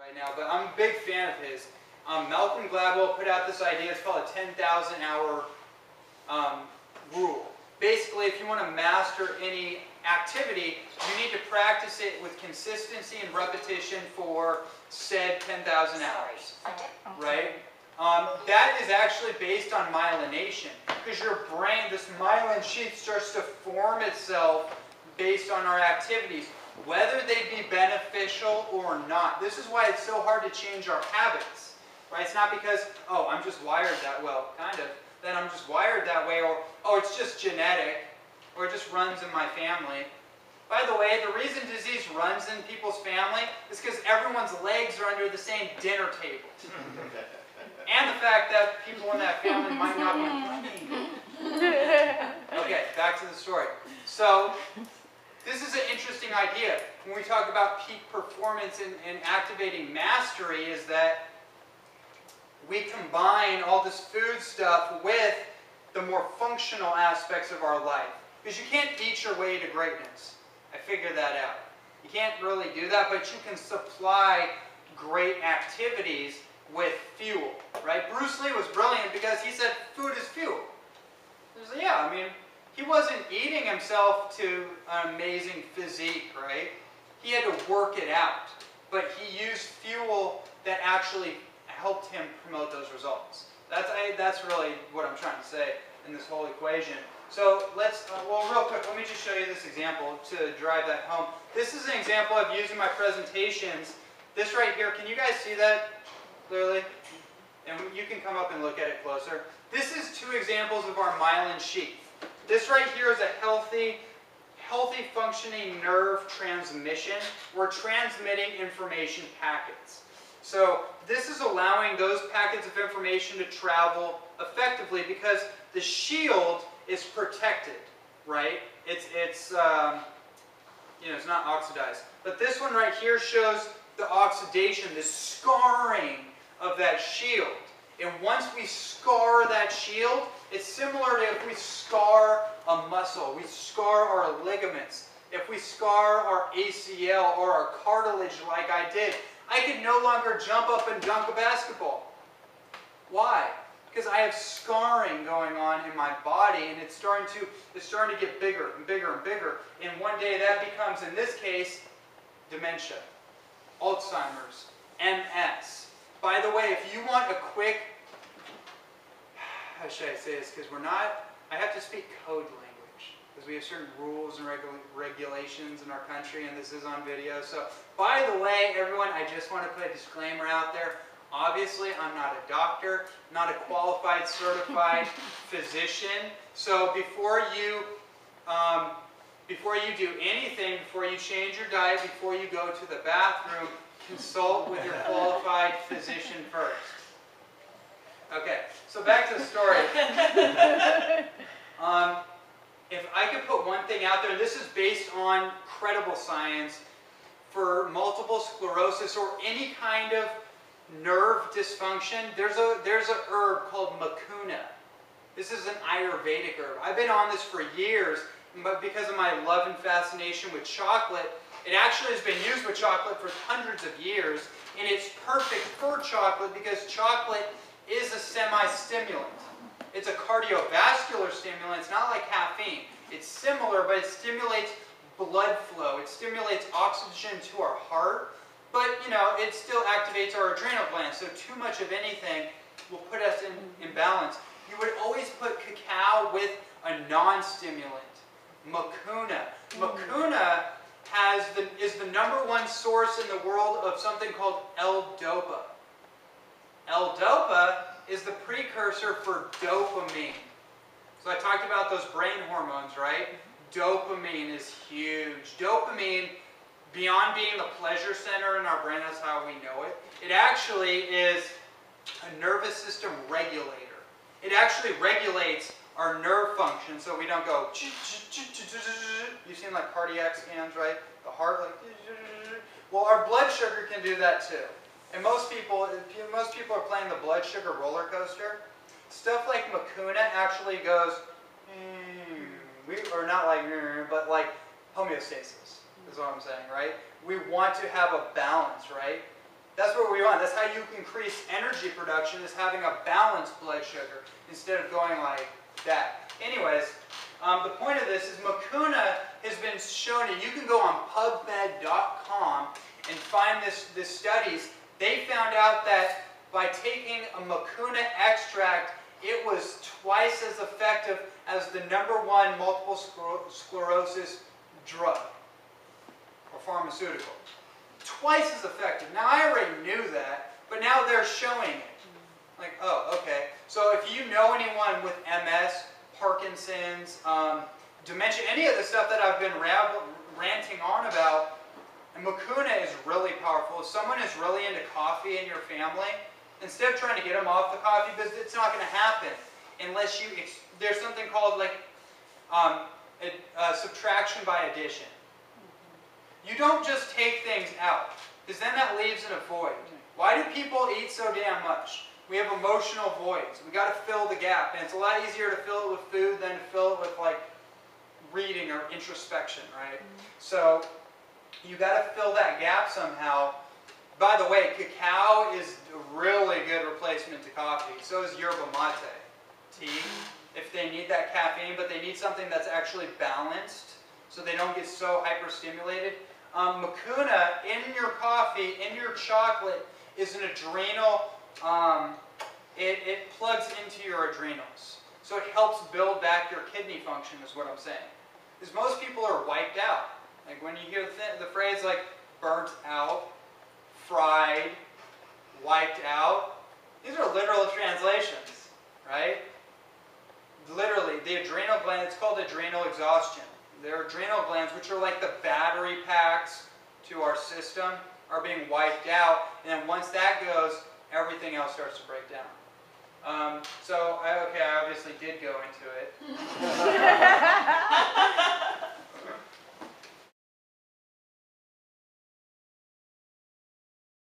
right now, but I'm a big fan of his. Malcolm Gladwell put out this idea. It's called a 10,000 hour rule. Basically, if you want to master any activity, you need to practice it with consistency and repetition for said 10,000 hours, right? That is actually based on myelination, because your brain, this myelin sheath starts to form itself based on our activities, whether they be beneficial or not. This is why it's so hard to change our habits, right? It's not because, oh, I'm just wired that well, kind of, then I'm just wired that way, or, oh, it's just genetic, or it just runs in my family. By the way, the reason disease runs in people's family is because everyone's legs are under the same dinner table. And the fact that people in that family might not be running. Okay, back to the story. So, this is an interesting idea. When we talk about peak performance and activating mastery, is that we combine all this food stuff with the more functional aspects of our life. Because you can't eat your way to greatness. I figured that out. You can't really do that, but you can supply great activities with fuel, right? Bruce Lee was brilliant because he said food is fuel. So, yeah, I mean, he wasn't eating himself to an amazing physique, right? He had to work it out, but he used fuel that actually helped him promote those results. That's really what I'm trying to say in this whole equation. So let's, well, real quick, let me just show you this example to drive that home. This is an example I've used in my presentations. This right here, can you guys see that clearly? And you can come up and look at it closer. This is two examples of our myelin sheath. This right here is a healthy functioning nerve transmission. We're transmitting information packets. So this is allowing those packets of information to travel effectively because the shield is protected, right? It's not oxidized. But this one right here shows the oxidation, the scarring of that shield. And once we scar that shield, it's similar to if we scar a muscle, we scar our ligaments. If we scar our ACL or our cartilage like I did, I could no longer jump up and dunk a basketball. Why? Because I have scarring going on in my body, and it's starting to get bigger and bigger and bigger. And one day that becomes, in this case, dementia, Alzheimer's, MS. By the way, if you want a quick, how should I say this? Because I have to speak code language, because we have certain rules and regulations in our country, and this is on video. So, by the way, everyone, I just want to put a disclaimer out there. Obviously, I'm not a doctor, not a qualified, certified physician. So before you do anything, before you change your diet, before you go to the bathroom, consult with your qualified physician first. Okay, so back to the story. If I could put one thing out there, this is based on credible science, for multiple sclerosis or any kind of nerve dysfunction, there's a herb called mucuna. This is an Ayurvedic herb. I've been on this for years, but because of my love and fascination with chocolate, it actually has been used with chocolate for hundreds of years, and it's perfect for chocolate because chocolate is a semi-stimulant. It's a cardiovascular stimulant. It's not like caffeine. It's similar, but it stimulates blood flow. It stimulates oxygen to our heart. But, you know, it still activates our adrenal glands, so too much of anything will put us in imbalance. You would always put cacao with a non-stimulant, mucuna. Mucuna is the #1 source in the world of something called L-DOPA. L-DOPA is the precursor for dopamine. So I talked about those brain hormones, right? Dopamine is huge. Dopamine, beyond being the pleasure center in our brain, that's how we know it, it actually is a nervous system regulator. It actually regulates our nerve function so we don't go, you've seen like cardiac scans, right? The heart like, well, our blood sugar can do that too. And most people are playing the blood sugar roller coaster. Stuff like mucuna actually goes, or not like, but like homeostasis. Is what I'm saying, right? We want to have a balance, right? That's what we want. That's how you increase energy production, is having a balanced blood sugar instead of going like that. Anyways, the point of this is mucuna has been shown, and you can go on PubMed.com and find this studies. They found out that by taking a mucuna extract, it was twice as effective as the #1 multiple sclerosis drug or pharmaceutical. Twice as effective. Now, I already knew that, but now they're showing it. Like, oh, okay. So if you know anyone with MS, Parkinson's, dementia, any of the stuff that I've been ranting on about, and mucuna is really powerful. If someone is really into coffee in your family, instead of trying to get them off the coffee, because it's not going to happen unless you, there's something called like subtraction by addition. You don't just take things out, because then that leaves in a void. Why do people eat so damn much? We have emotional voids. We got to fill the gap, and it's a lot easier to fill it with food than to fill it with like reading or introspection, right? So you got to fill that gap somehow. By the way, cacao is a really good replacement to coffee. So is yerba mate tea, if they need that caffeine, but they need something that's actually balanced so they don't get so hyperstimulated. Mucuna in your coffee, in your chocolate, is an adrenal, it plugs into your adrenals. So it helps build back your kidney function, is what I'm saying. Because most people are wiped out. Like when you hear the phrase like burnt out, fried, wiped out, these are literal translations, right? Literally, the adrenal gland, it's called adrenal exhaustion. Their adrenal glands, which are like the battery packs to our system, are being wiped out. And then once that goes, everything else starts to break down. Okay, I obviously did go into it.